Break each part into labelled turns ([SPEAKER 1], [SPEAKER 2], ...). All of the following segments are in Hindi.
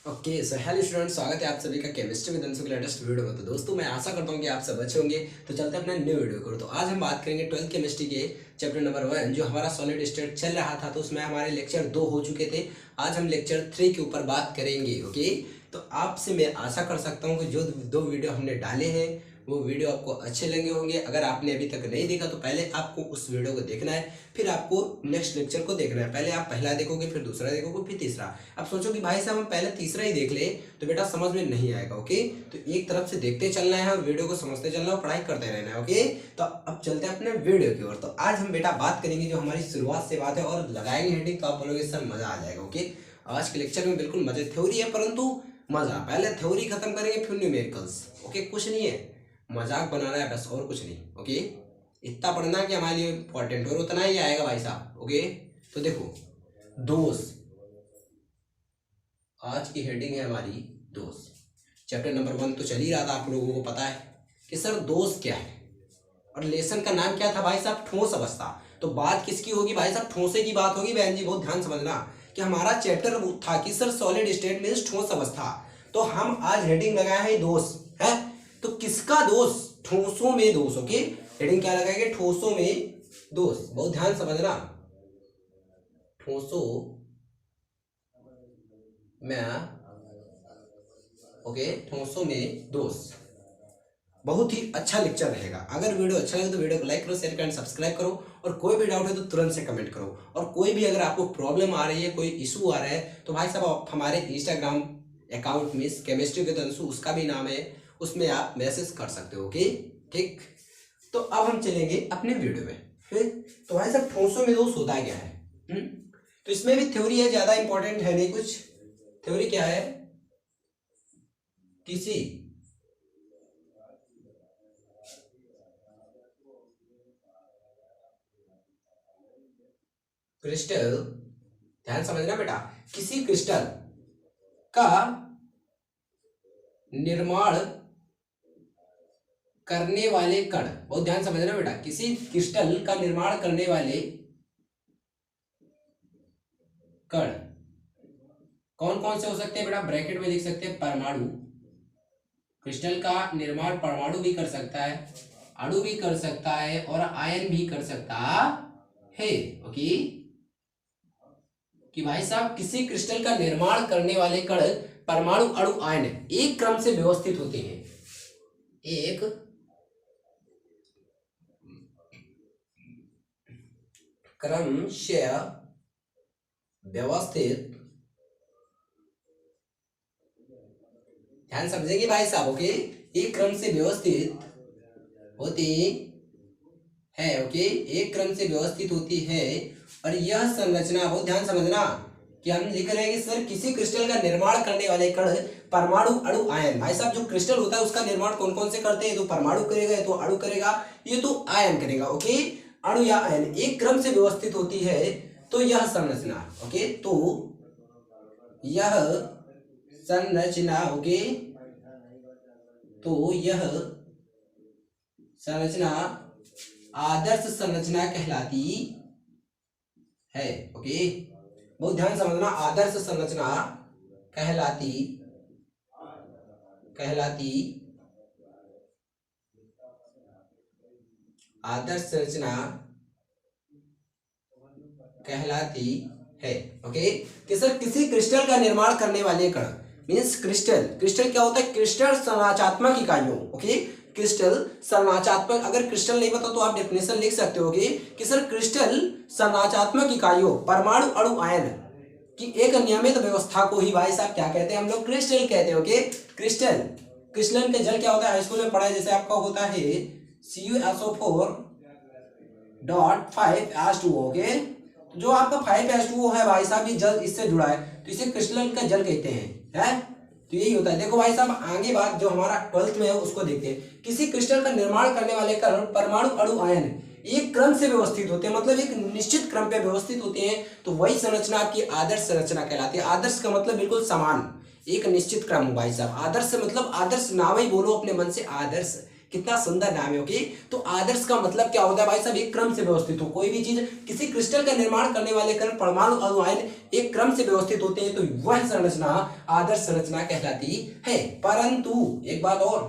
[SPEAKER 1] ओके सो हेलो स्टूडेंट, स्वागत है आप सभी का केमिस्ट्री विद अंशु के लेटेस्ट वीडियो में। तो दोस्तों मैं आशा करता हूँ कि आप सब अच्छे होंगे। तो चलते हैं अपने न्यू वीडियो को। तो आज हम बात करेंगे 12th केमिस्ट्री के चैप्टर नंबर 1 जो हमारा सॉलिड स्टेट चल रहा था। तो उसमें हमारे लेक्चर 2 हो चुके थे। आज हम लेक्चर 3 के ऊपर बात करेंगे। ओके, तो आपसे मैं आशा कर सकता हूँ कि जो 2 वीडियो हमने डाले हैं वो वीडियो आपको अच्छे लगे होंगे। अगर आपने अभी तक नहीं देखा तो पहले आपको उस वीडियो को देखना है, फिर आपको नेक्स्ट लेक्चर को देखना है। पहले आप पहला देखोगे, फिर दूसरा देखोगे, फिर तीसरा। अब सोचो कि भाई साहब हम पहले तीसरा ही देख ले तो बेटा समझ में नहीं आएगा। ओके, तो एक तरफ से देखते चलना है और वीडियो को समझते चलना और पढ़ाई करते रहना है। ओके, तो अब चलते हैं अपने वीडियो की ओर। तो आज हम बेटा बात करेंगे जो हमारी शुरुआत से बात है और लगाएंगे हेडिंग, तो आप बोलोगे सर मजा आ जाएगा। ओके, आज के लेक्चर में बिल्कुल मजे, थ्योरी है परंतु मजा। पहले थ्योरी खत्म करेंगे फिर न्यूमेरिकल्स। ओके, कुछ नहीं है, मजाक बनाना है बस और कुछ नहीं। ओके, इतना पढ़ना कि हमारे लिए इंपॉर्टेंट और उतना ही आएगा भाई साहब। ओके, तो देखो दोष, आज की हेडिंग है हमारी दोष। चैप्टर नंबर 1 तो चल ही रहा था, आप लोगों को पता है कि सर दोष क्या है। और लेसन का नाम क्या था भाई साहब? ठोस अवस्था। तो बात किसकी होगी भाई साहब? ठोसे की बात होगी बहन जी। बहुत ध्यान समझना कि हमारा चैप्टर था कि सर सॉलिड स्टेट मींस ठोस अवस्था। तो हम आज हेडिंग लगाए हैं दोष है। तो किसका दोष? ठोसों में दोष। ओके, हेडिंग क्या लगाएंगे? ठोसों में दोष। बहुत ध्यान समझना, ठोसों में, ओके, ठोसों में दोष। बहुत ही अच्छा लेक्चर रहेगा। अगर वीडियो अच्छा लगे तो वीडियो को लाइक करो, शेयर करो एंड सब्सक्राइब करो। और कोई भी डाउट है तो तुरंत से कमेंट करो। और कोई भी अगर आपको प्रॉब्लम आ रही है, कोई इशू आ रहा है, तो भाई साहब आप हमारे इंस्टाग्राम अकाउंट में केमिस्ट्री विद अंशु, उसका भी नाम है, उसमें आप मैसेज कर सकते हो। ओके, ठीक। तो अब हम चलेंगे अपने वीडियो में फिर। तो भाई साहब ठोसों में दोष होता क्या है? तो इसमें भी थ्योरी है, ज्यादा इंपॉर्टेंट है नहीं कुछ। थ्योरी क्या है? किसी क्रिस्टल, ध्यान समझना बेटा, किसी क्रिस्टल का निर्माण करने वाले कण, बहुत ध्यान समझना बेटा, किसी क्रिस्टल का निर्माण करने वाले कण कौन कौन से हो सकते हैं बेटा? ब्रैकेट में लिख सकते हैं परमाणु। क्रिस्टल का निर्माण परमाणु भी कर सकता है, अणु भी कर सकता है और आयन भी कर सकता है। ओके, कि भाई साहब किसी क्रिस्टल का निर्माण करने वाले कण परमाणु, अणु, आयन एक क्रम से व्यवस्थित होते हैं। एक क्रम से व्यवस्थित, ध्यान समझेंगे भाई साहब। ओके, एक क्रम से व्यवस्थित होती है। ओके, एक क्रम से व्यवस्थित होती है। और यह संरचना, बहुत ध्यान समझना कि हम लिख रहे हैं कि सर किसी क्रिस्टल का निर्माण करने वाले कण परमाणु, अणु, आयन। भाई साहब जो क्रिस्टल होता है उसका निर्माण कौन कौन से करते हैं? तो परमाणु करेगा, ये तो अणु करेगा, ये तो आयन करेगा। ओके, अणु या आयन एक क्रम से व्यवस्थित होती है। तो यह संरचना, ओके, तो यह संरचना, ओके, तो यह संरचना आदर्श संरचना कहलाती है। ओके, बहुत ध्यान समझना, आदर्श संरचना कहलाती कहलाती आदर्श संरचना कहलाती है। ओके, कि सर किसी क्रिस्टल का निर्माण करने वाले कण मीन्स क्रिस्टल। क्रिस्टल क्या होता है? क्रिस्टल संरचनात्मक इकाइयों। ओके, क्रिस्टल संरचनात्मक, अगर क्रिस्टल नहीं पता तो आप डेफिनेशन लिख सकते हो कि सर क्रिस्टल संरचनात्मक इकाइयों परमाणु, अणु, आयन की एक नियमित व्यवस्था को ही भाई साहब क्या कहते हैं? हम लोग क्रिस्टल कहते हैं। ओके, क्रिस्टल, क्रिस्टलन का जल क्या होता है? हाई स्कूल में पढ़ा है, जैसे आपका होता है CuSO4.5H2O। ओके, तो जो आपका 5H2O है भाई साहब, ये जल इससे जुड़ा है, तो इसे क्रिस्टलन का जल कहते हैं। तो यही होता है। देखो भाई साहब आगे बात जो हमारा 12th में है उसको देखते हैं। किसी क्रिस्टल का निर्माण करने वाले कण परमाणु, अणु, आयन एक क्रम से व्यवस्थित होते हैं, मतलब एक निश्चित क्रम पे व्यवस्थित होते हैं। तो वही संरचना आपकी आदर्श संरचना कहलाती है। आदर्श का मतलब बिल्कुल समान, एक निश्चित क्रम हो भाई साहब। आदर्श मतलब आदर्श नाम ही बोलो अपने मन से, आदर्श कितना सुंदर नाम है। ओके, तो आदर्श का मतलब क्या होता है भाई साहब, एक क्रम से व्यवस्थित हो। कोई भी चीज, किसी क्रिस्टल का निर्माण करने वाले कण, परमाणु, अणु, आयन एक क्रम से व्यवस्थित होते हैं, तो वह संरचना आदर्श संरचना कहलाती है। परंतु एक बात और,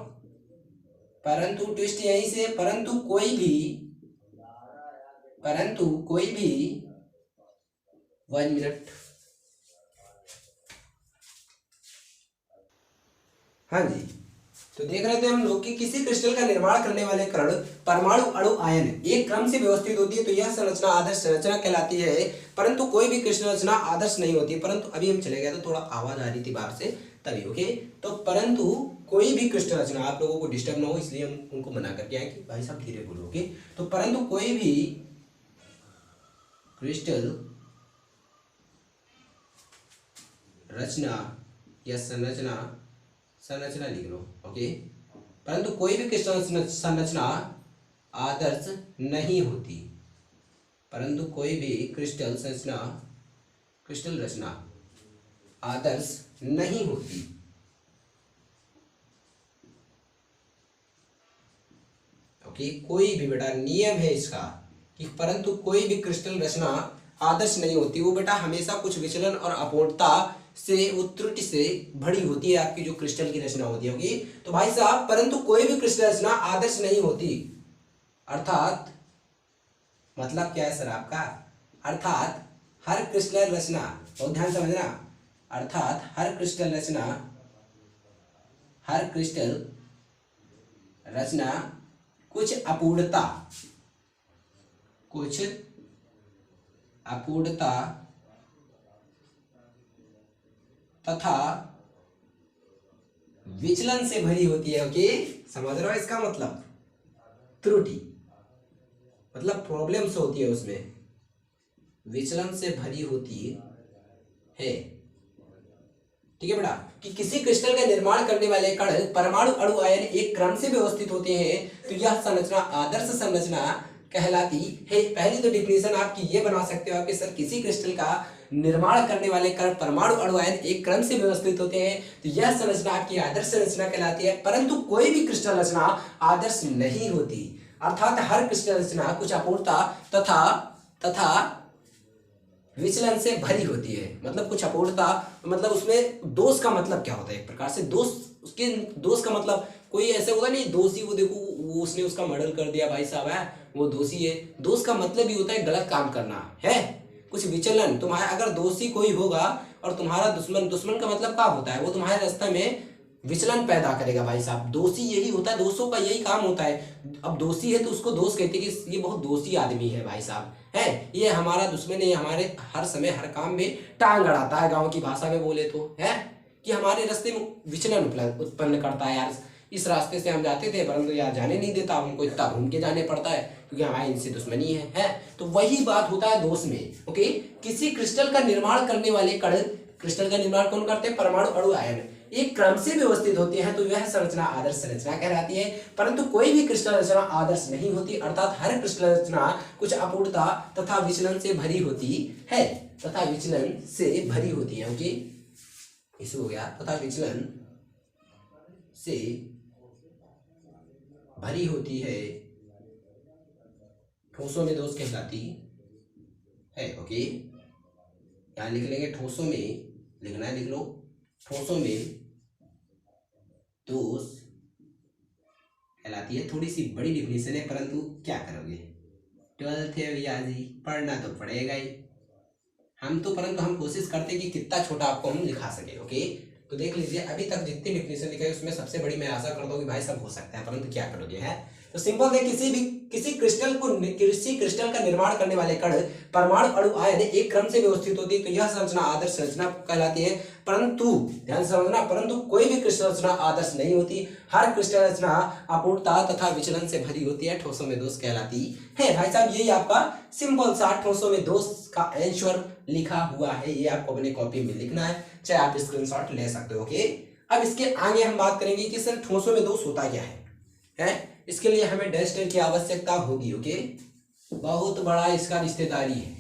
[SPEAKER 1] परंतु ट्विस्ट यहीं से, परंतु कोई भी 1 मिनट, हाँ जी, तो देख रहे थे हम लोग कि किसी क्रिस्टल का निर्माण करने वाले कण, परमाणु, अणु, आयन एक क्रम से व्यवस्थित होती है, तो यह संरचना आदर्श संरचना कहलाती है। परंतु कोई भी क्रिस्टल रचना आदर्श नहीं होती। परंतु अभी हम चले गए तो थोड़ा आवाज आ रही थी बाहर से तभी। ओके, तो परंतु कोई भी क्रिस्टल रचना, आप लोगों को डिस्टर्ब ना हो इसलिए हम उनको मना करके आए कि भाई साहब धीरे बोलो। ओके, तो परंतु कोई भी क्रिस्टल रचना या संरचना लिख लो। ओके, परंतु कोई भी क्रिस्टल संरचना आदर्श नहीं होती। परंतु कोई भी क्रिस्टल रचना आदर्श नहीं होती। ओके, कोई भी बेटा नियम है इसका कि परंतु कोई भी क्रिस्टल रचना आदर्श नहीं होती। वो बेटा हमेशा कुछ विचलन और अपूर्णता से, त्रुटि से भरी होती है आपकी जो क्रिस्टल की रचना होती है। ओके, तो भाई साहब परंतु कोई भी क्रिस्टल रचना आदर्श नहीं होती, अर्थात मतलब क्या है सर आपका, अर्थात हर क्रिस्टल रचना, बहुत ध्यान समझना, अर्थात हर क्रिस्टल रचना कुछ अपूर्णता तथा विचलन से भरी होती है। ओके, समझ रहे हो इसका मतलब, त्रुटि मतलब प्रॉब्लम्स होती है, उसमें विचलन से भरी होती है। ठीक है बेटा, कि किसी क्रिस्टल का निर्माण करने वाले कण, परमाणु, अणु, आयन एक क्रम से व्यवस्थित होते हैं, तो यह संरचना आदर्श संरचना कहलाती है। पहली तो डिफिनेशन आपकी ये बना सकते हो कि सर किसी क्रिस्टल का निर्माण करने वाले कण, परमाणु, अणु, आयन एक क्रम से व्यवस्थित होते हैं, तो यह संरचना आपकी आदर्श संरचना कहलाती है। परंतु कोई भी क्रिस्टल रचना आदर्श नहीं होती, अर्थात हर क्रिस्टल रचना कुछ अपूर्णता तथा विचलन से भरी होती है। मतलब कुछ अपूर्णता, मतलब उसमें दोष का मतलब क्या होता है, एक प्रकार से दोष, उसके दोष का मतलब कोई ऐसा होता नहीं दोषी, वो देखो वो उसने उसका मर्डर कर दिया भाई साहब है वो दोषी है। दोष का मतलब ही होता है गलत काम करना है, कुछ विचलन। तुम्हारा अगर दोषी कोई होगा और तुम्हारा दुश्मन का मतलब क्या होता है, वो तुम्हारे रास्ते में विचलन पैदा करेगा भाई साहब। दोषी यही होता है, दोषों का यही काम होता है। अब दोषी है तो उसको दोष कहते हैं कि ये बहुत दोषी आदमी है भाई साहब, है ये हमारा दुश्मन है, हमारे हर समय हर काम में टांग अड़ाता है, गांव की भाषा में बोले तो है कि हमारे रास्ते में विचलन उत्पन्न करता है। यार इस रास्ते से हम जाते थे परंतु यार जाने नहीं देता, हमको इतना घूम के जाने पड़ता है क्योंकि हमारी इनसे दुश्मनी है। तो वही बात होता है दोष में। ओके, किसी क्रिस्टल का निर्माण करने वाले कण, क्रिस्टल का निर्माण कौन करते हैं, परमाणु, अणु, आयन एक क्रम से व्यवस्थित होते हैं, तो यह संरचना आदर्श संरचना कहलाती है। परंतु कोई भी क्रिस्टल रचना आदर्श नहीं होती, अर्थात हर क्रिस्टल रचना कुछ अपूर्णता तथा विचलन से भरी होती है, तथा विचलन से भरी होती है। ओके, इशू हो गया, तथा विचलन से भरी होती है, ठोसों में दोष कहलाती है। ओके, यहां लिख लेंगे, ठोसों में लिखना है, लिख लो, ठोसों में दोष कहलाती है। थोड़ी सी बड़ी डिफिनेशन है परंतु क्या करोगे, 12th है भैया जी, पढ़ना तो पड़ेगा ही। हम तो परंतु हम कोशिश करते हैं कि कितना छोटा आपको हम लिखा सके। ओके, तो देख लीजिए अभी तक जितनी डिफिनेशन लिखा है उसमें सबसे बड़ी मैं आशा करता हूँ कि भाई सब हो सकता है, परंतु क्या करोगे है। तो सिंपल है, किसी क्रिस्टल का निर्माण करने वाले कण, परमाणु, अणु, आयन एक क्रम से व्यवस्थित होती है, तो यह संरचना आदर्श संरचना कहलाती है। परंतु ध्यान से समझना, परंतु कोई भी क्रिस्टल रचना आदर्श नहीं होती, हर क्रिस्टल रचना अपूर्णता तथा विचलन से भरी होती है, ठोसों में दोष कहलाती है। भाई साहब यही आपका सिंपल सा ठोसों में दोष का आंसर लिखा हुआ है, ये आपको अपने कॉपी में लिखना है, चाहे आप स्क्रीनशॉट ले सकते हो। ओके, अब इसके आगे हम बात करेंगे कि सर ठोसों में दोष होता क्या है? इसके लिए हमें डस्टर की आवश्यकता होगी। ओके, बहुत बड़ा इसका रिश्तेदारी है,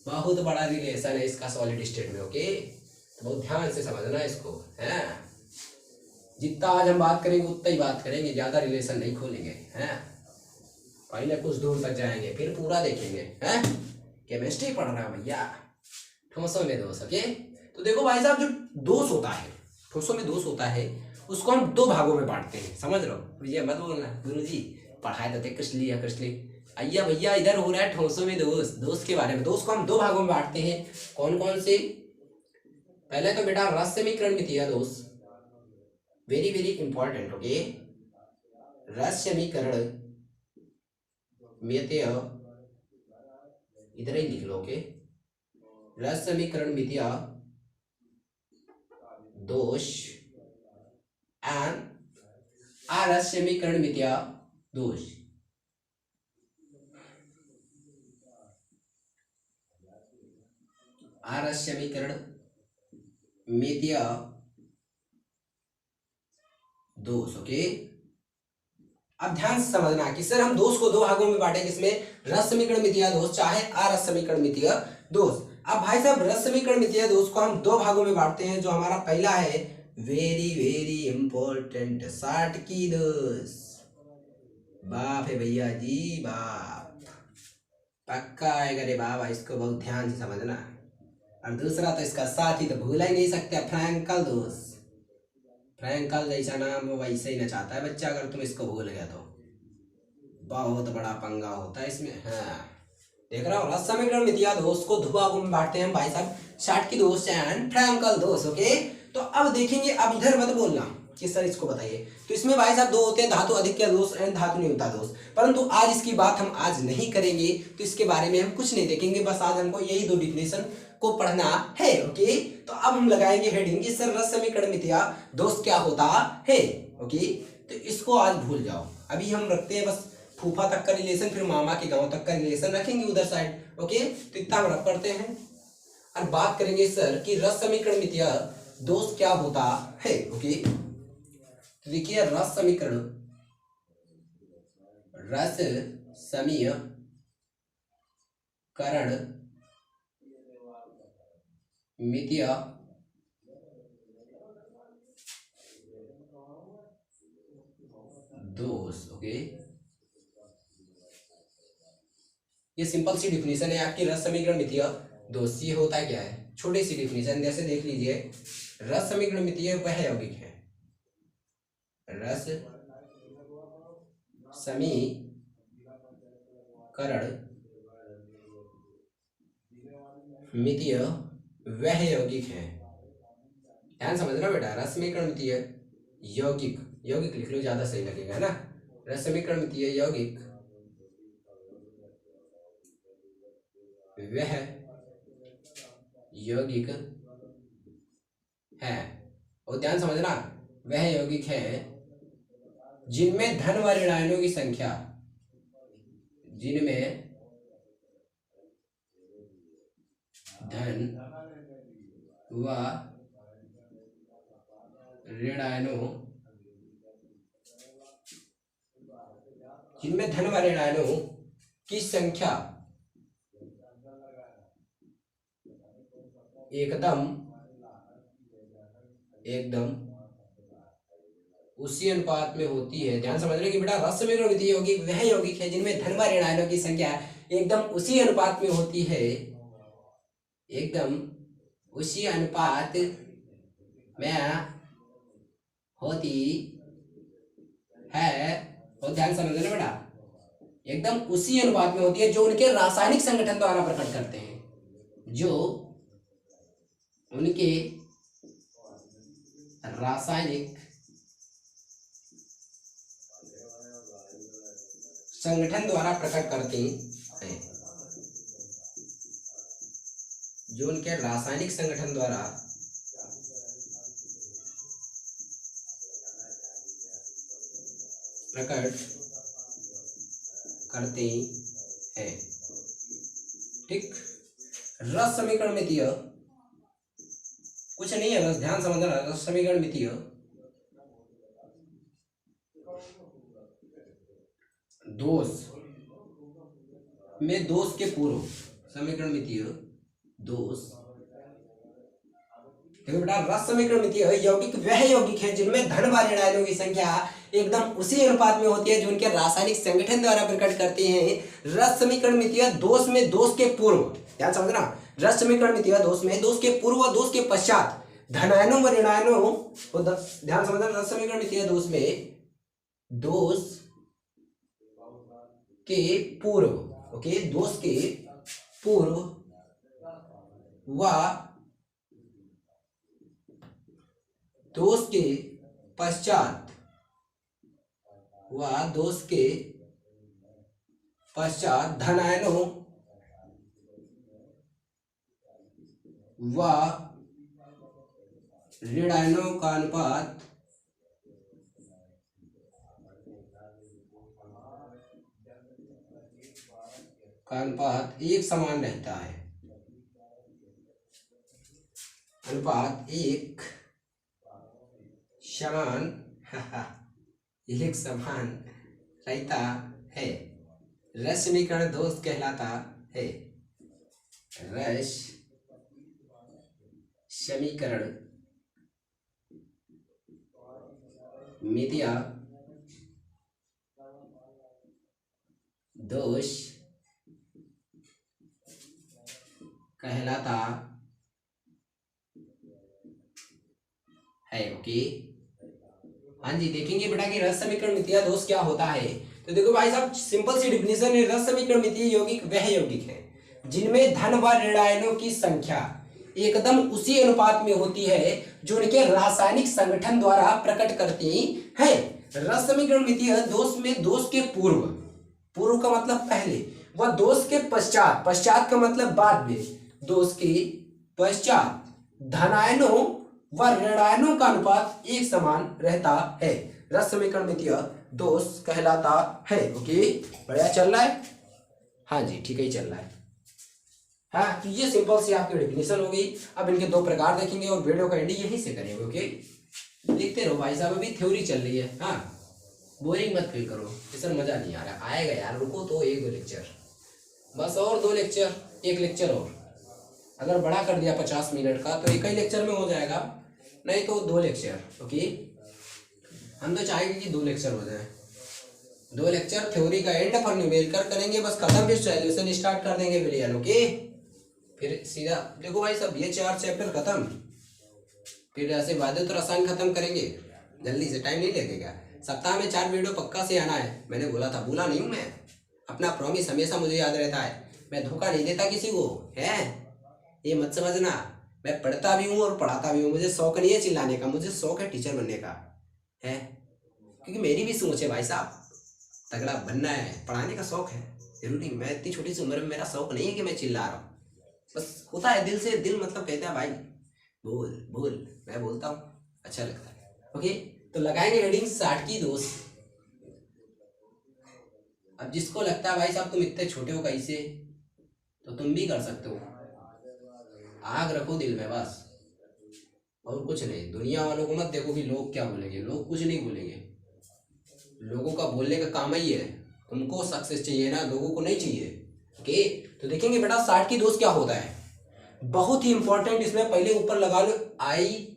[SPEAKER 1] बहुत बड़ा रिलेशन है इसका सॉलिड स्टेट में। ओके, तो बहुत ध्यान से समझना इसको है। जितना आज हम बात करेंगे उतना ही बात करेंगे, ज्यादा रिलेशन नहीं खोलेंगे हैं। पहले कुछ दूर तक जाएंगे फिर पूरा देखेंगे हैं। केमिस्ट्री पढ़ रहा है भैया, ठोसों में दोष। ओके, तो देखो भाई साहब, जो दोष होता है, ठोसों में दोष होता है, उसको हम दो भागों में बांटते हैं, समझ लो भैया, मत बोलना गुरुजी पढ़ाए तो थे कृष्ण अय्या भैया, इधर हो रहा है ठोसों में दोष, दोष के बारे में। दोष को हम दो भागों में बांटते हैं, कौन कौन से? पहले तो बेटा रस समीकरण मितीय दोष, वेरी वेरी इंपॉर्टेंट। ओके, रस समीकरण मितीय, इधर ही लिख लो। ओके, रस समीकरण मितीय दोष एंड रस समीकरण मितीय दोष। रस समीकरण मितीय दोष। ओके, अब ध्यान से समझना कि सर हम दोष को दो भागों में बांटे, किसमें? रस समीकरण मितीय दोष चाहे अरस समीकरण मितीय दोष। अब भाई साहब रस समीकरण मितीय दोष को हम दो भागों में बांटते हैं। जो हमारा पहला है, वेरी वेरी इंपॉर्टेंट, साटकी दोष। बाप है भैया जी बाप, पक्का आएगा रे बाबा, इसको बहुत ध्यान से समझना। और दूसरा तो इसका साथी तो भूल ही नहीं सकते, फ्रैंकल दोष। फ्रैंकल जैसा नाम वो वैसे ही नचाता है बच्चा, अगर तुम इसको भूल गया तो बहुत बड़ा पंगा होता है इसमें। हाँ, देख रहा हो, रस समीकरण मितीय दोष को दो भागों में बांटते हैं भाई साहब, शाटकी दोष एंड फ्रैंकल दोष। ओके, तो अब देखेंगे, अब इधर मत बोलना कि सर इसको बताइए। तो इसमें भाई साहब दो होते हैं, धातु अधिक्य दोष एंड धातु न्यूनता दोष। परंतु आज इसकी बात हम आज नहीं करेंगे, तो इसके बारे में हम कुछ नहीं देखेंगे, बस आज हमको यही दो डिफिनेशन को पढ़ना है। ओके, तो अब हम लगाएंगे हेडिंग कि सर रस समीकरण मितीय दोष क्या होता है। ओके, तो इसको आज भूल जाओ, अभी हम रखते हैं बस फूफा तक का रिलेशन, फिर मामा के गांव तक का रिलेशन रखेंगे उधर साइड। ओके, तो इतना हम रख पढ़ते हैं और बात करेंगे सर कि रस समीकरण मितीय दोष क्या होता है। ओके, तो देखिए रस समीकरण, रस समीकरण मितीय दोष। ओके, ये सिंपल सी डिफिनेशन है आपकी, रस समीकरण मितीय दोष। ये होता क्या है, छोटी सी डिफिनेशन, जैसे देख लीजिए, रस समीकरण मितीय वह यौगिक है, रस समीकरण मितीय वह यौगिक है। ध्यान समझना बेटा, रस समीकरण मितीय यौगिक, यौगिक लिख लो ज्यादा सही लगेगा, है ना। रस समीकरण मितीय यौगिक वह यौगिक है, और ध्यान समझना, वह यौगिक है जिनमें धन व ऋणायनों की संख्या, जिनमें धन व ऋणायनों, जिनमें धन व ऋणायनों की संख्या एकदम उसी अनुपात में होती है। ध्यान समझने की बेटा, रस समीकरण मितीय यौगिक वह यौगिक है जिनमें धन व ऋणायनों की संख्या एकदम उसी अनुपात में होती है, एकदम उसी अनुपात में होती है। और ध्यान समझना बेटा, एकदम उसी अनुपात में होती है जो उनके रासायनिक संगठन द्वारा प्रकट करते हैं, जो उनके रासायनिक संगठन द्वारा प्रकट करते हैं, जो उनके रासायनिक संगठन द्वारा प्रकट करते हैं। ठीक, रस समीकरण मितीय कुछ नहीं है, बस ध्यान समझना, रस समीकरण मितीय दोष में दोष के पूर्व, समीकरण मितीय दोष देखो बेटा, रस समीकरण मितीय यौगिक वह यौगिक है जिनमें धन व ऋण आयनों की संख्या एकदम उसी अनुपात में होती है जो उनके रासायनिक संगठन द्वारा प्रकट करते हैं। रस समीकरण मितीय दोष में दोष के पूर्व, ध्यान समझना, रस समीकरण मितीय दोष में दोष के पूर्व व दोष के पश्चात धनायनों व ऋणायनों को ध्यान समझना। रस समीकरण मितीय दोष में दोष के पूर्व, ओके, दोष के पूर्व व दोष के पश्चात धनायनों व ऋणायनों का अनुपात एक समान रहता है। अनुपात एक समान रहता है। रस समीकरण दोष कहलाता है। रस समीकरण मितीय दोष कहलाता है। ओके, हाँ जी, देखेंगे बेटा कि रस समीकरण मितीय दोष क्या होता है। तो देखो भाई साहब, सिंपल सी डिफिनेशन है, रस समीकरण मितीय यौगिक वह यौगिक है जिनमें धन व ऋणायनों की संख्या एकदम उसी अनुपात में होती है जो उनके रासायनिक संगठन द्वारा प्रकट करती है। रस समीकरण मितीय दोष में दोष के पूर्व, पूर्व का मतलब पहले, व दोष के पश्चात, पश्चात का मतलब बाद में, दोष के पश्चात धनायनों व ऋणायनों का अनुपात एक समान रहता है। रस समीकरण मितीय दोष कहलाता है। ओके, बढ़िया चल रहा है, हाँ जी, ठीक है चल रहा है। हाँ, तो ये सिंपल सी आपकी डेफिनेशन हो गई। अब इनके दो प्रकार देखेंगे और वीडियो का एंडिंग यहीं से करेंगे। ओके, देखते रहो भाई साहब, अभी थ्योरी चल रही है। हाँ, बोरिंग मत फील करो कि सर मजा नहीं आ रहा, आएगा यार, रुको तो एक दो लेक्चर, बस और दो लेक्चर, एक लेक्चर और अगर बड़ा कर दिया 50 मिनट का तो एक ही लेक्चर में हो जाएगा, नहीं तो दो लेक्चर। ओके, हम तो चाहेंगे कि 2 लेक्चर हो जाए, 2 लेक्चर थ्योरी का एंड पर न्यूमेरिकल करेंगे, बस खत्म, फिर सॉल्यूशन स्टार्ट कर देंगे बिलियन। ओके, फिर सीधा देखो भाई सब, ये 4 चैप्टर खत्म, फिर ऐसे वादे तो रसायन खत्म करेंगे जल्दी से, टाइम नहीं लगेगा। सप्ताह में 4 वीडियो पक्का से आना है, मैंने बोला था, भूला नहीं हूँ मैं, अपना प्रॉमिस हमेशा मुझे याद रहता है, मैं धोखा नहीं देता किसी को, है ये मत समझना। मैं पढ़ता भी हूँ और पढ़ाता भी हूँ, मुझे शौक नहीं है चिल्लाने का, मुझे शौक है टीचर बनने का, है, क्योंकि मेरी भी सोच है भाई साहब, तगड़ा बनना है, पढ़ाने का शौक है, जरूरी। मैं इतनी छोटी सी उम्र में, मेरा शौक नहीं है कि मैं चिल्ला रहा हूँ, बस होता है दिल से, दिल मतलब कहता है भाई बोल बोल, मैं बोलता हूँ, अच्छा लगता है। ओके, तो लगाएंगे हेडिंग 60 की दोष। अब जिसको लगता है भाई साहब तुम इतने छोटे हो कैसे, तो तुम भी कर सकते हो, आग रखो दिल में बस, और कुछ नहीं। दुनिया वालों को मत देखो कि लोग क्या बोलेंगे, लोग कुछ नहीं बोलेंगे, लोगों का बोलने का काम ही है, तुमको सक्सेस चाहिए ना, लोगों को नहीं चाहिए। ओके, तो देखेंगे बेटा 60 की दोष क्या होता है, बहुत ही इंपॉर्टेंट, इसमें पहले ऊपर लगा लो आई,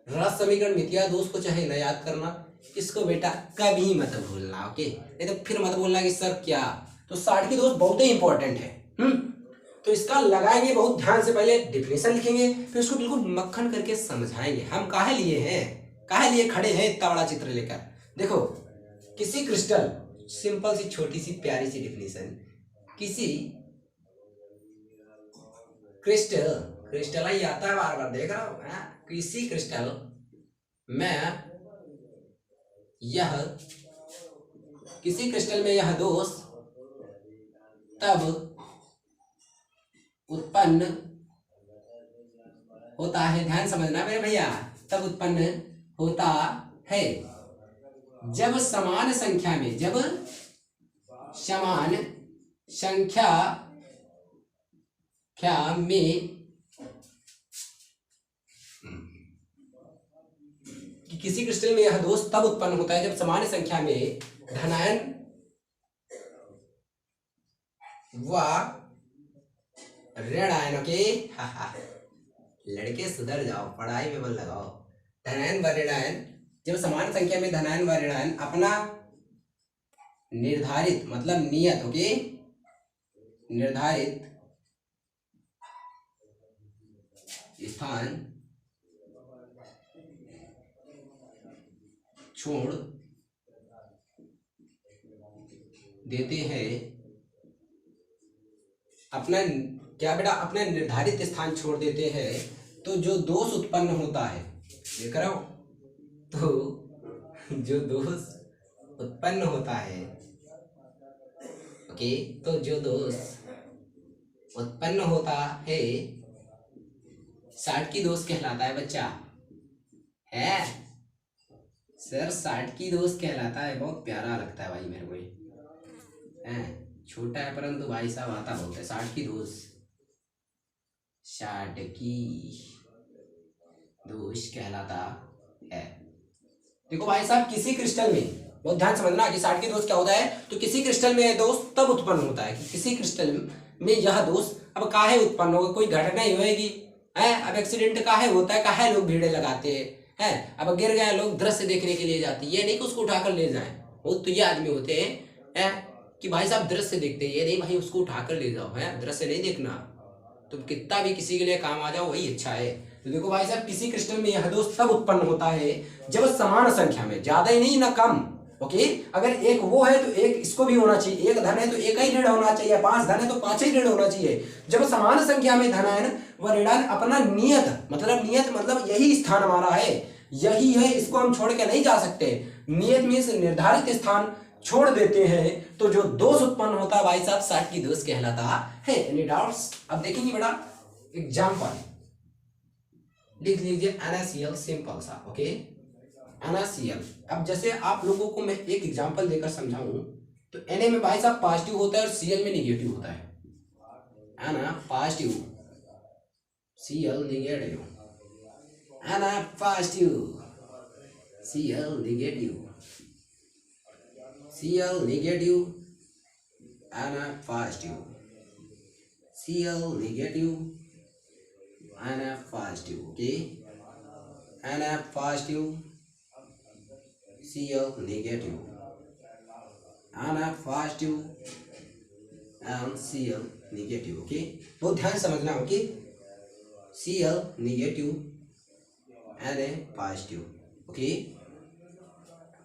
[SPEAKER 1] रस समीकरण मितीय दोष को चाहे न याद करना, इसको बेटा कभी मत भूलना। ओके, नहीं तो फिर मत बोलना कि सर क्या, तो 60 की दोष बहुत ही इंपॉर्टेंट है। तो इसका लगाएंगे बहुत ध्यान से, पहले डिफिनेशन लिखेंगे, फिर उसको बिल्कुल मक्खन करके समझाएंगे हम काहे लिए हैं, काहे लिए खड़े हैं इतना बड़ा चित्र लेकर। देखो, किसी क्रिस्टल, सिंपल सी छोटी सी प्यारी सी डिफिनेशन, किसी क्रिस्टल, क्रिस्टल ही आता है बार बार, देख रहा हो, किसी क्रिस्टल में यह, किसी क्रिस्टल में यह दोष तब उत्पन्न होता है, ध्यान समझना मेरे भैया, तब उत्पन्न होता है जब समान संख्या में, जब समान संख्या में, कि किसी क्रिस्टल में यह दोष तब उत्पन्न होता है जब समान संख्या में धनायन व ऋणायनों के लड़के सुधर जाओ, पढ़ाई में मन लगाओ। धनायन व ऋणायन, जब समान संख्या में धनायन व ऋणायन अपना निर्धारित मतलब नियत, ओके, निर्धारित स्थान छोड़ देते हैं, अपना क्या बेटा, अपना निर्धारित स्थान छोड़ देते हैं, तो जो दोष उत्पन्न होता है, देख रहा हो, तो जो दोष उत्पन्न होता है, ओके, तो जो दोष उत्पन्न होता है 60 की दोष कहलाता है बच्चा, है सर, 60 की दोष कहलाता है। बहुत प्यारा लगता है भाई मेरे को ये, है छोटा है परंतु भाई साहब आता बहुत है। 60 की दोष, 60 की दोष कहलाता है। देखो भाई साहब, किसी क्रिस्टल में बहुत ध्यान समझना कि 60 की दोष क्या होता है। तो किसी क्रिस्टल में यह दोष तब उत्पन्न होता है कि किसी क्रिस्टल में यह दोष अब काहे उत्पन्न होगा, कोई घटना ही होगी, है अब एक्सीडेंट काहे होता है, काहे लोग भीड़े लगाते हैं, अब गिर गया लोग दृश्य देखने के लिए जाते हैं, ये नहीं कि उसको उठाकर ले जाए। वो तो ये आदमी होते हैं कि भाई साहब दृश्य देखते हैं, ये नहीं भाई उसको उठाकर ले जाओ, है दृश्य नहीं देखना, तुम कितना भी किसी के लिए काम आ जाओ वही अच्छा है। तो देखो भाई साहब, किसी क्रिस्टल में यह दोष तब उत्पन्न होता है जब समान संख्या में, ज्यादा ही नहीं ना कम, ओके, अगर एक वो है तो एक इसको भी होना चाहिए, एक धन है तो एक ही ऋण होना चाहिए, 5 धन है तो 5 ही ऋण होना चाहिए। जब समान संख्या में धनायन व ऋणायन अपना नियत मतलब यही स्थान हमारा है, यही है, इसको हम छोड़ के नहीं जा सकते। नियत में से निर्धारित स्थान छोड़ देते हैं तो जो दोष उत्पन्न होता है भाई साहब 60 की दोष कहलाता है। Any doubts? अब देखेंगे बेटा एग्जाम्पल, लिख लीजिए NaCl सिंपल सा, ओके, NaCl। अब जैसे आप लोगों को मैं एक एग्जांपल देकर समझाऊं तो Na में भाई साहब पॉजिटिव होता है और Cl में निगेटिव होता है। Na positive, Cl negative, Na positive, Cl negative, Cl negative, Na positive, Cl negative, Na positive, okay, Na positive, Cl negative, Na positive and Cl negative, okay, बहुत ध्यान समझना, okay, Cl negative Na positive, okay,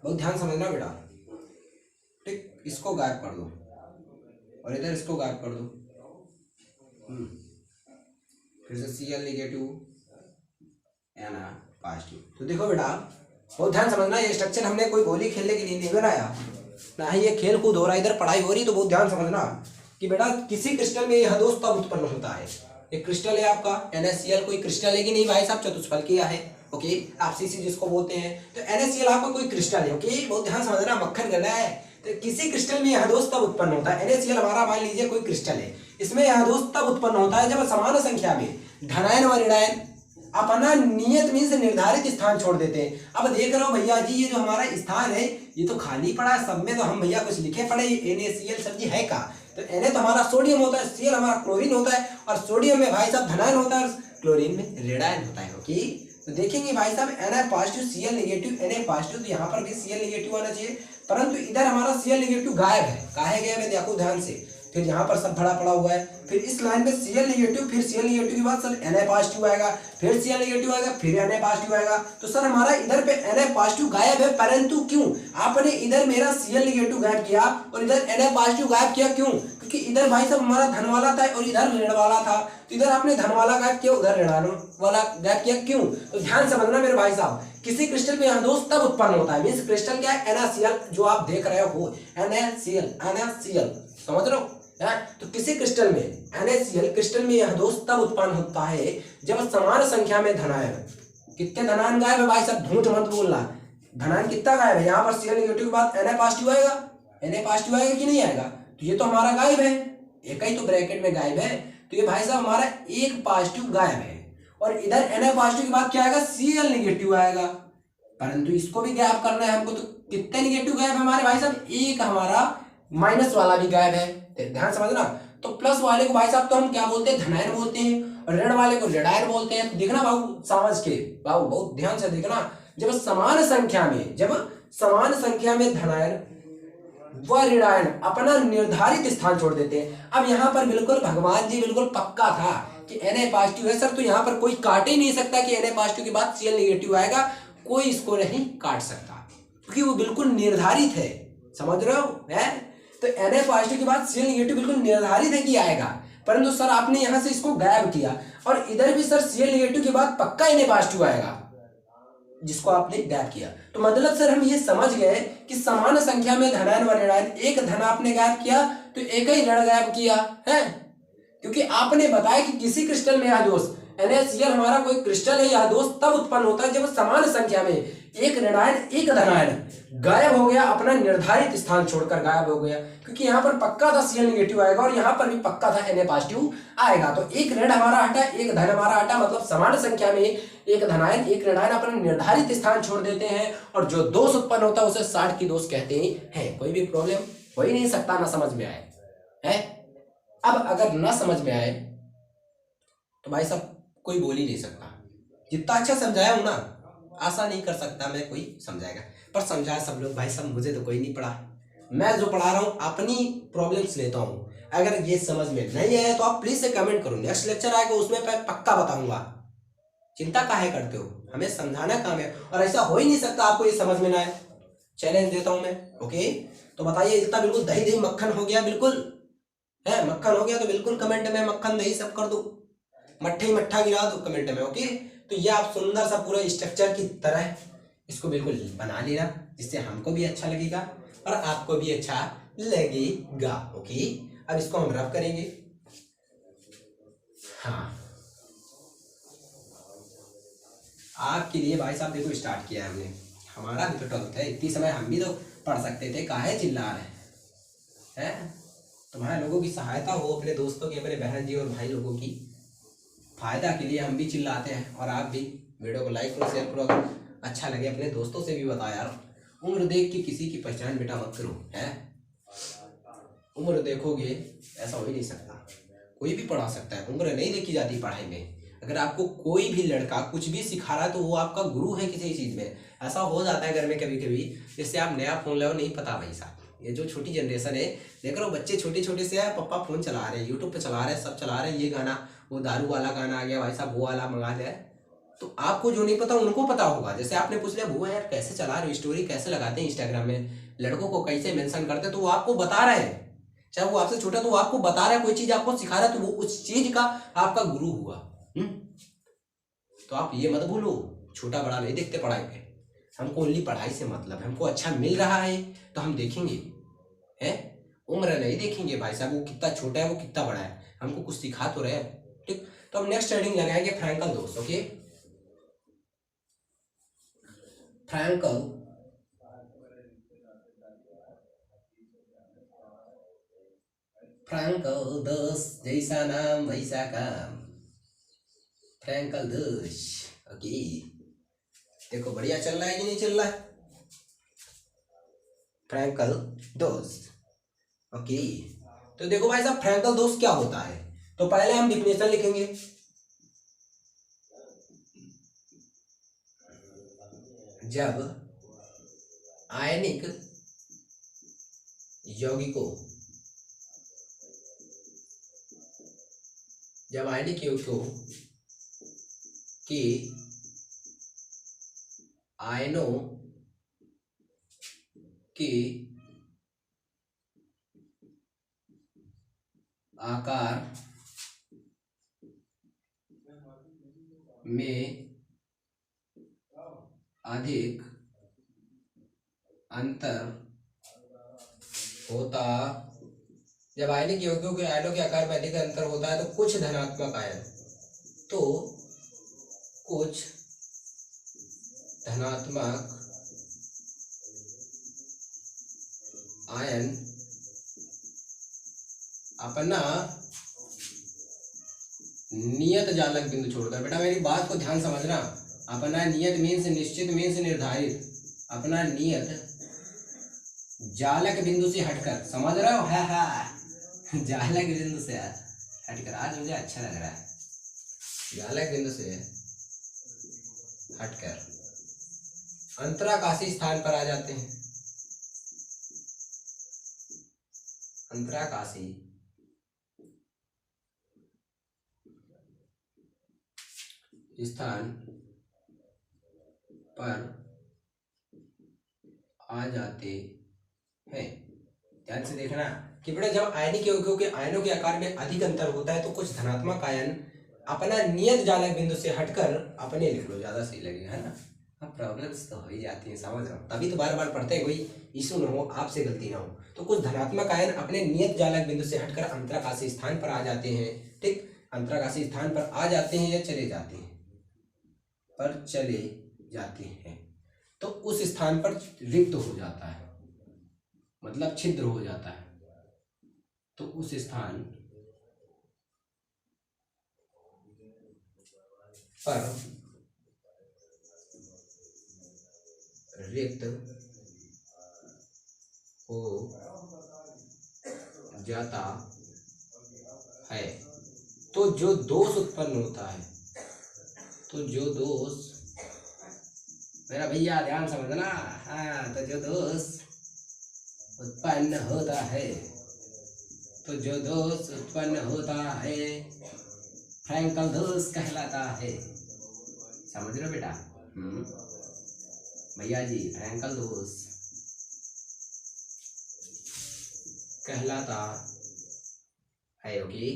[SPEAKER 1] बहुत ध्यान समझना बेटा, ठीक, इसको गायब कर दो और इधर इसको गायब कर दो, फिर से Cl negative Na positive। तो देखो बेटा बहुत ध्यान समझना, ये स्ट्रक्चर हमने कोई गोली खेलने के लिए नहीं बनाया, ना ही ये खेल कूद हो रहा है, इधर पढ़ाई हो रही। तो बहुत ध्यान समझना कि बेटा किसी क्रिस्टल में यह दोष तब उत्पन्न होता है। एक क्रिस्टल है आपका NaCl, कोई क्रिस्टल है कि नहीं भाई साहब, चतुष्फलकीय है, ओके, आप Cc जिसको बोलते हैं, तो NaCl आपका कोई क्रिस्टल है, ओके, बहुत ध्यान समझना, मक्खन गला है। तो किसी क्रिस्टल में यह दोष तब उत्पन्न होता है, NaCl हमारा मान लीजिए कोई क्रिस्टल है, इसमें यह दोष तब उत्पन्न होता है जब समान संख्या में धनायन व ऋणायन अपना नियत में से निर्धारित स्थान छोड़ देते हैं। अब देख रहे हो भैया जी, ये जो हमारा स्थान है ये तो खाली पड़ा है, सब में तो हम भैया कुछ लिखे पड़े, ये NaCl सब्जी है का, तो Na तो हमारा सोडियम होता है, Cl हमारा क्लोरीन होता है, और सोडियम में भाई साहब धनायन होता है और क्लोरीन में ऋणायन होता है, ओके। तो देखेंगे भाई साहब Na positive, Cl negative, Na positive, तो यहाँ पर भी Cl नेगेटिव आना चाहिए, परंतु इधर हमारा Cl नेगेटिव गायब है, काहे गायब है देखो ध्यान से, फिर यहाँ पर सब भरा पड़ा हुआ है, फिर इस लाइन में Cl नेगेटिव, फिर Cl नेगेटिव के बाद सर Na पॉजिटिव आएगा, फिर Cl नेगेटिव आएगा, फिर Na पॉजिटिव आएगा। तो सर हमारा इधर पे Na पॉजिटिव गायब है, परंतु क्यों? आपने इधर मेरा Cl नेगेटिव गायब किया और इधर Na पॉजिटिव गायब किया, क्यों? क्योंकि इधर भाई साहब हमारा धन वाला था और इधर ऋण वाला था, तो इधर आपने धन वाला गायब किया, उधर ऋण वाला गायब किया, क्यों? तो ध्यान समझना मेरे भाई साहब, किसी क्रिस्टल में यह दोष तब उत्पन्न होता है, मींस क्रिस्टल क्या है, NaCl जो आप देख रहे हो, NaCl, समझ रहे हो? तो किसी क्रिस्टल में NaCl क्रिस्टल में यह दोष तब उत्पन्न होता है जब समान संख्या में धनायन, कितने धनायन गायब है भाई साहब, झूठ मत बोलना, धनायन कितना गायब है, यहाँ पर Cl नेगेटिव के बाद Na पॉजिटिव आएगा, Na पॉजिटिव आएगा कि नहीं आएगा, तो ये तो हमारा गायब है, एक ही तो ब्रैकेट में गायब है, तो ये भाई साहब हमारा एक पॉजिटिव गायब है, और इधर Na पॉजिटिव के बाद क्या आएगा, Cl नेगेटिव आएगा, परंतु इसको भी गायब करना है हमको, तो कितने नेगेटिव गायब है हमारे भाई साहब, एक हमारा माइनस वाला भी गायब है, ध्यान समझना। तो प्लस वाले को भाई साहब तो हम क्या बोलते हैं, धनायन बोलते हैं, और ऋण वाले को ऋणायन बोलते हैं। तो देखना बाबू समझ के, बाबू बहुत ध्यान से देखना, जब समान संख्या में धनायन व ऋणायन अपना निर्धारित स्थान छोड़ देते हैं। अब यहाँ पर बिल्कुल भगवान जी बिल्कुल पक्का था कि Na पॉजिटिव है सर, तो यहाँ पर कोई काट ही नहीं सकता कि Na पॉजिटिव के बाद Cl नेगेटिव आएगा, कोई इसको नहीं काट सकता क्योंकि वो बिल्कुल निर्धारित है। समझ रहे हो है? तो Na पॉजिटिव के बाद Cl नेगेटिव बिल्कुल निर्धारित है कि आएगा, परंतु सर आपने यहाँ से इसको गायब किया और इधर भी सर Cl नेगेटिव के बाद पक्का Na पॉजिटिव आएगा जिसको आपने गायब किया। तो मतलब सर हम ये समझ गए कि समान संख्या में धनायन व ऋणायन, एक धन आपने गायब किया तो एक ही ऋण गायब किया है, क्योंकि आपने बताया कि किसी क्रिस्टल में यह दोष NaCl हमारा कोई क्रिस्टल है, यह दोष तब उत्पन्न होता है जब समान संख्या में एक ऋणायन एक धनायन गायब हो गया, अपना निर्धारित स्थान छोड़कर गायब हो गया। क्योंकि यहाँ पर पक्का था Cl नेगेटिव आएगा और यहाँ पर भी पक्का था Na पॉजिटिव आएगा। तो एक ऋण हमारा हटा, एक धन हमारा हटा, मतलब समान संख्या में एक धनायन एक ऋणायन अपना निर्धारित स्थान छोड़ देते हैं और जो दोष उत्पन्न होता है उसे 60 की दोष कहते हैं। कोई भी प्रॉब्लम हो ही नहीं सकता ना समझ में आए है। अब अगर ना समझ में आए तो भाई साहब कोई बोल ही नहीं सकता। जितना अच्छा समझाया हूं ना, आशा नहीं कर सकता मैं कोई समझाएगा, पर समझाया सब लोग भाई साहब, मुझे तो कोई नहीं पढ़ा। मैं जो पढ़ा रहा हूँ अपनी प्रॉब्लम्स लेता हूँ। अगर ये समझ में नहीं आया तो आप प्लीज से कमेंट करो, नेक्स्ट लेक्चर आएगा उसमें मैं पक्का बताऊंगा। चिंता काहे करते हो, हमें समझाना काम है और ऐसा हो ही नहीं सकता आपको ये समझ में ना आए। चैलेंज देता हूं मैं, ओके? तो बताइए, इतना बिल्कुल दही दही मक्खन हो गया, बिल्कुल है मक्खन हो गया तो बिल्कुल कमेंट में मक्खन दही सब कर दो, मट्ठे ही मट्ठा गिरा दो कमेंट में, ओके? तो ये आप सुंदर सा पूरा स्ट्रक्चर की तरह इसको बिल्कुल बना लेना, जिससे हमको भी अच्छा लगेगा और आपको भी अच्छा लगेगा, ओके? अब इसको हम रब करेंगे। हाँ, आपके लिए भाई साहब देखो स्टार्ट किया है हमने, हमारा भी तो 12th है, इतनी समय हम भी तो पढ़ सकते थे, काहे चिल्ला रहे हैं? तुम्हारे लोगों की सहायता हो, अपने दोस्तों की, अपने बहन जी और भाई लोगों की फायदा के लिए हम भी चिल्लाते हैं। और आप भी वीडियो को लाइक करो, शेयर करो, अगर अच्छा लगे अपने दोस्तों से भी बताओ यार। उम्र देख के किसी की पहचान बेटा मत करो, है? उम्र देखोगे ऐसा हो ही नहीं सकता, कोई भी पढ़ा सकता है, उम्र नहीं देखी जाती पढ़ाई में। अगर आपको कोई भी लड़का कुछ भी सिखा रहा है तो वो आपका गुरु है किसी चीज़ में। ऐसा हो जाता है घर में कभी कभी, जैसे आप नया फ़ोन लो, नहीं पता भाई साहब, ये जो छोटी जनरेशन है देख रहे हो, बच्चे छोटे छोटे से है, पप्पा फ़ोन चला रहे हैं, यूट्यूब पे चला रहे हैं, सब चला रहे हैं, ये गाना वो दारू वाला गाना आ गया भाई साहब, वो वाला मंगा लिया। तो आपको जो नहीं पता उनको पता होगा। जैसे आपने पूछ लिया भूआ यार कैसे चला रहे हो, स्टोरी कैसे लगाते हैं इंस्टाग्राम में, लड़कों को कैसे मेंशन करते हैं, तो वो आपको बता रहे हैं। चाहे वो आपसे छोटा तो वो आपको बता रहा है, कोई चीज़ आपको सिखा रहा है, तो वो उस चीज़ का आपका गुरु हुआ। तो आप ये मत भूलो, छोटा बड़ा नहीं देखते पढ़ाई पे, हमको ओनली पढ़ाई से मतलब है। हमको अच्छा मिल रहा है तो हम देखेंगे, है? उम्र नहीं देखेंगे भाई साहब, वो कितना छोटा है वो कितना बड़ा है, हमको कुछ सिखा तो रहे, ठीक? तो हम नेक्स्ट हेडिंग लगाएंगे फ्रैंकल दोष, ओके? फ्रैंकल दोष, जैसा नाम वैसा काम, फ्रैंकल दोष, ओके? देखो बढ़िया चल रहा है कि नहीं चल रहा है फ्रैंकल दोष, ओके? तो देखो भाई साहब फ्रैंकल दोष क्या होता है, तो पहले हम डिफिनेशन लिखेंगे। जब आयनिक यौगिकों के आयनों के आकार में अधिक अंतर होता, जब आयनिक यौगिकों के आयनों के आकार में अधिक अंतर होता है तो कुछ धनात्मक आयन अपना नियत जालक बिंदु छोड़कर, बेटा मेरी बात को ध्यान समझना, अपना नियत मीन्स निश्चित मीन्स निर्धारित, अपना नियत जालक बिंदु से हटकर, समझ रहे हो? है जालक बिंदु से हटकर, आज मुझे अच्छा लग रहा है, जालक बिंदु से हटकर अंतराकाशी स्थान पर आ जाते हैं। अंतराकाशी स्थान पर आ जाते हैं। ध्यान से देखना कि बेटा जब आयनिक यौगिकों के आयनों के आकार में अधिक अंतर होता है तो कुछ धनात्मक आयन अपना नियत जालक बिंदु से हटकर अपने लिख लो, ज्यादा सही लगेगा, है ना। अब प्रॉब्लम्स तो हो ही जाती हैं, समझ रहा हूँ, तभी तो बार बार पढ़ते हैं, कोई इशू ना हो, आपसे गलती ना हो। तो कुछ धनात्मक आयन अपने नियत जालक बिंदु से हटकर अंतराकाशी स्थान पर आ जाते हैं। ठीक, अंतराकाशी स्थान पर आ जाते हैं या चले जाते हैं, पर चले जाते हैं, तो उस स्थान पर रिक्त हो जाता है, मतलब छिद्र हो जाता है। तो उस स्थान पर रिक्त हो जाता है। तो जो दोष उत्पन्न होता है, तो जो दोष, मेरा भैया ध्यान समझना, हाँ, तो जो दोष उत्पन्न होता है, तो जो दोष उत्पन्न होता है फ्रैंकल दोष कहलाता है। समझ रहे हो बेटा? भैया जी, फ्रैंकल दोष कहलाता है। ओके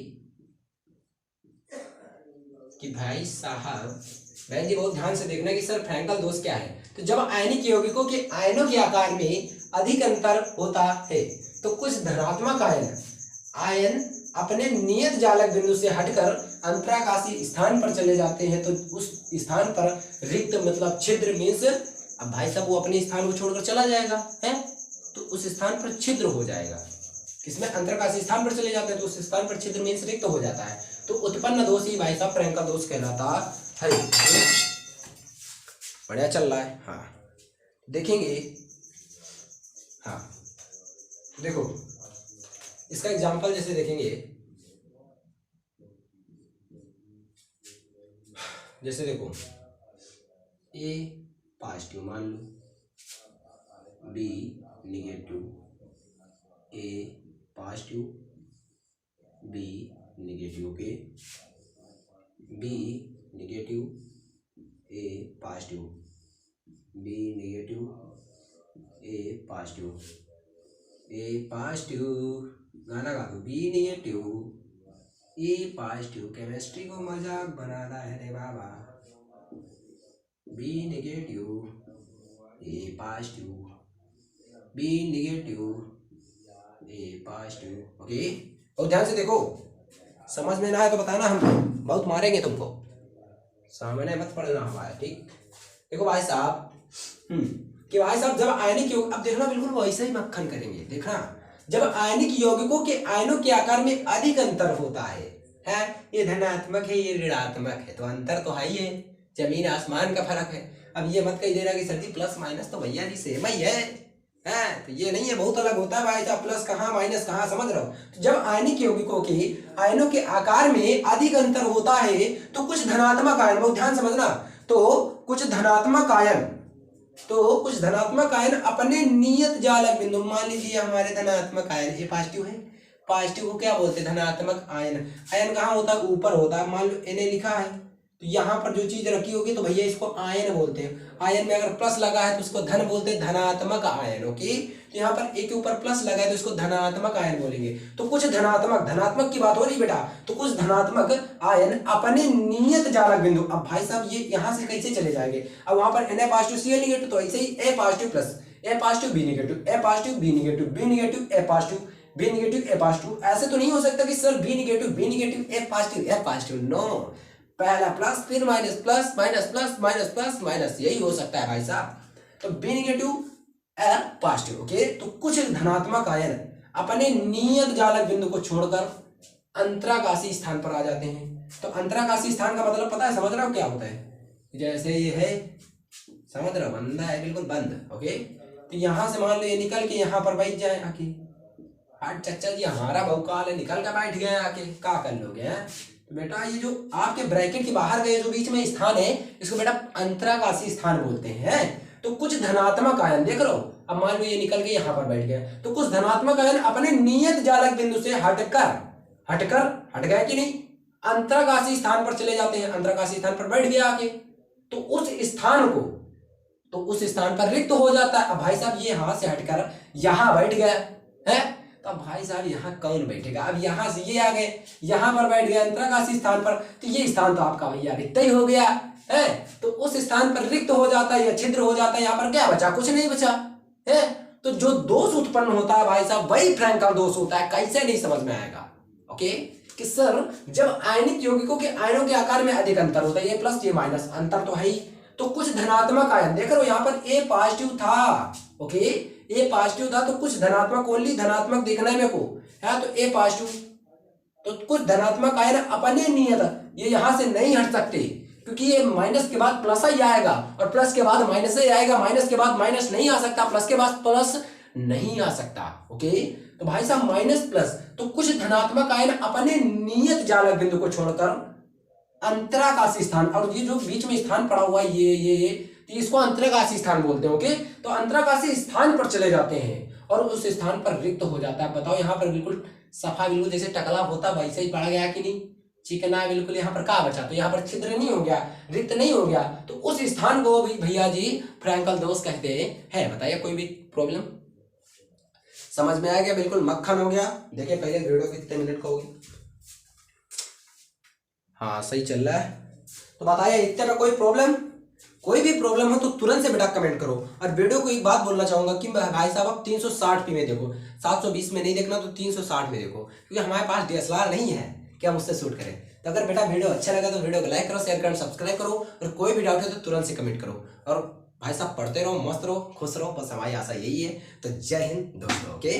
[SPEAKER 1] कि भाई साहब, बहन जी बहुत ध्यान से देखना कि सर फ्रैंकल दोष क्या है। तो जब आयनिक यौगिकों के आयनों के आकार में अधिक अंतर होता है तो कुछ धनात्मक आयन अपने नियत जालक बिंदु से हटकर अंतराकाशी स्थान पर चले जाते हैं। तो उस स्थान पर रिक्त मतलब छिद्र मीन्स, अब भाई साहब वो अपने स्थान को छोड़कर चला जाएगा, है, तो उस स्थान पर छिद्र हो जाएगा। किसमें? अंतराकाशी स्थान पर चले जाते हैं तो उस स्थान पर छिद्र मीन्स रिक्त हो जाता है। तो उत्पन्न दोष ही भाई साहब फ्रैंकल दोष कहलाता है। बढ़िया चल रहा है। हाँ देखेंगे, हाँ देखो इसका एग्जाम्पल जैसे देखेंगे, जैसे देखो ए पॉजिटिव मान लो, B negative, A positive B negative, के B negative A positive, B negative A positive, A positive, गाना गा दो, B negative A positive. Chemistry को मजाक बनाना है रे बाबा। B negative A positive, B negative A positive. Okay, और ध्यान से देखो, समझ में ना आए तो बताना, हम बहुत मारेंगे तुमको, सामने मत पड़ना हमारा। ठीक, देखो भाई साहब, कि भाई साहब जब आयनिक यौगिक, अब देखना बिल्कुल वैसे ही मक्खन करेंगे, देखना जब आयनिक यौगिकों के आयनों के आकार में अधिक अंतर होता है, ये धनात्मक है ये ऋणात्मक है, तो अंतर तो है ही है, जमीन आसमान का फर्क है। अब ये मत कही दे रहा कि सर जी प्लस माइनस तो भैया जी सेम ही है, तो ये नहीं है, बहुत अलग होता है भाई साहब, प्लस कहाँ माइनस कहाँ, समझ रहे हो? तो जब आयनिक यौगिकों के आयनों के आकार में अधिक अंतर होता है तो कुछ धनात्मक आयन, बहुत ध्यान समझना, तो कुछ धनात्मक आयन अपने नियत जालक बिंदु, मान लीजिए हमारे धनात्मक आयन ये पॉजिटिव है, पॉजिटिव को क्या बोलते हैं? धनात्मक आयन। आयन कहाँ होता है? ऊपर होता है। मान लो Na लिखा है तो यहाँ पर जो चीज रखी होगी तो भैया इसको आयन बोलते हैं। आयन में अगर प्लस लगा है तो उसको धन बोलते हैं, धनात्मक आयन। ओके, तो यहाँ पर ए के ऊपर प्लस लगा है तो इसको धनात्मक आयन बोलेंगे। तो कुछ धनात्मक की बात हो रही बेटा, तो कुछ धनात्मक आयन अपने नियत जालक बिंदु, अब भाई साहब ये यहाँ से कैसे चले जाएंगे? अब वहां पर Na पॉजिटिव Cl निगेटिव, तो ऐसे ही A positive plus A positive B negative, A positive B negative, B negative A positive, B negative A positive. ऐसे तो नहीं हो सकता कि sir B negative A positive, no, पहला प्लस फिर minus, plus minus plus minus plus minus, यही हो सकता है भाई साहब। तो B negative A positive. Okay, तो कुछ धनात्मक आयन अपने नियत जालक बिंदु को छोड़कर अंतराकाशी स्थान पर आ जाते हैं। तो अंतराकाशी स्थान का मतलब पता है, समझ रहे हो क्या होता है? जैसे ये है, समझ रहे हो, बंदा है बिल्कुल बंद। ओके, तो यहां से मान लो ये निकल के यहाँ पर बैठ जाए आके, चच्चा जी हमारा भौकाल है, निकल कर बैठ गए आके, क्या कर लोगे?
[SPEAKER 2] तो बेटा ये जो आपके ब्रैकेट के बाहर गए जो बीच में स्थान है इसको बेटा अंतराकाशी स्थान बोलते हैं। तो कुछ धनात्मक आयन देख लो, अब मान लो ये निकल के यहाँ पर बैठ गया, तो कुछ धनात्मक आयन अपने नियत जालक बिंदु से हट गए कि नहीं, अंतराकाशी स्थान पर चले जाते हैं, अंतराकाशी स्थान पर बैठ गया आके, तो उस स्थान पर रिक्त हो जाता है। अब भाई साहब ये यहां से हटकर यहां बैठ गया है, तो भाई साहब यहाँ कौन बैठेगा, अब यहां से ये आ गए यहां पर बैठ गए अंतराकाशी स्थान पर, तो ये स्थान तो आपका भैया रिक्त ही हो गया है। तो उस स्थान पर रिक्त हो जाता है या छिद्र हो जाता है, यहाँ पर क्या बचा, कुछ नहीं बचा है। तो जो दोष उत्पन्न होता है भाई साहब वही फ्रैंकल दोष होता है। कैसे, नहीं समझ में आएगा। ओके, कि सर जब आयनिक यौगिकों के आयनों के आकार में अधिक अंतर होता है, ये प्लस ये माइनस, अंतर तो है ही, तो कुछ धनात्मक आयन देख रहे हो यहाँ पर ए पॉजिटिव था, ओके ए पॉजिटिव था, तो कुछ धनात्मक, ओनली धनात्मक देखना है मेरे को है, तो ए पॉजिटिव, तो कुछ धनात्मक आयन अपने नियत, ये यहां से नहीं हट सकते क्योंकि ये माइनस के बाद प्लस ही आएगा और प्लस के बाद माइनस ही आएगा, माइनस के बाद माइनस नहीं आ सकता, प्लस के बाद प्लस नहीं आ सकता। ओके, तो भाई साहब माइनस प्लस, तो कुछ धनात्मक आयन अपने नियत जालक बिंदु को छोड़कर अंतराकाशी स्थान, और ये जो बीच में स्थान पड़ा हुआ है ये तो इसको अंतराकाशी स्थान बोलते हैं। ओके, तो अंतराकाशी स्थान पर चले जाते हैं और उस स्थान पर रिक्त हो जाता है। बताओ यहाँ पर बिल्कुल सफा, बिल्कुल जैसे टकला होता वैसे ही पड़ा गया कि नहीं, चिकना है बिल्कुल, यहाँ पर क्या बचा, तो यहाँ पर छिद्र नहीं हो गया, रिक्त नहीं हो गया, तो उस स्थान को भी भैया जी फ्रैंकल दोष कहते हैं। बताइए कोई भी प्रॉब्लम, समझ में आ गया, बिल्कुल मक्खन हो गया। देखिए पहले वीडियो कितने मिनट का होगी, हाँ सही चल रहा है। तो बताइए इतने में कोई भी प्रॉब्लम हो तो तुरंत से बेटा कमेंट करो। और वीडियो को एक बात बोलना चाहूंगा कि भाई साहब आप 360p में देखो, 720 में नहीं देखना तो 360 में देखो, क्योंकि हमारे पास DSLR नहीं है कि हम उससे शूट करें। तो अगर बेटा वीडियो अच्छा लगा तो वीडियो को लाइक करो, शेयर करो, सब्सक्राइब करो, और कोई भी डाउट है तो तुरंत से कमेंट करो। और भाई साहब पढ़ते रहो, मस्त रहो, खुश रहो, बस हमारी आशा यही है। तो जय हिंद दोस्तों। ओके।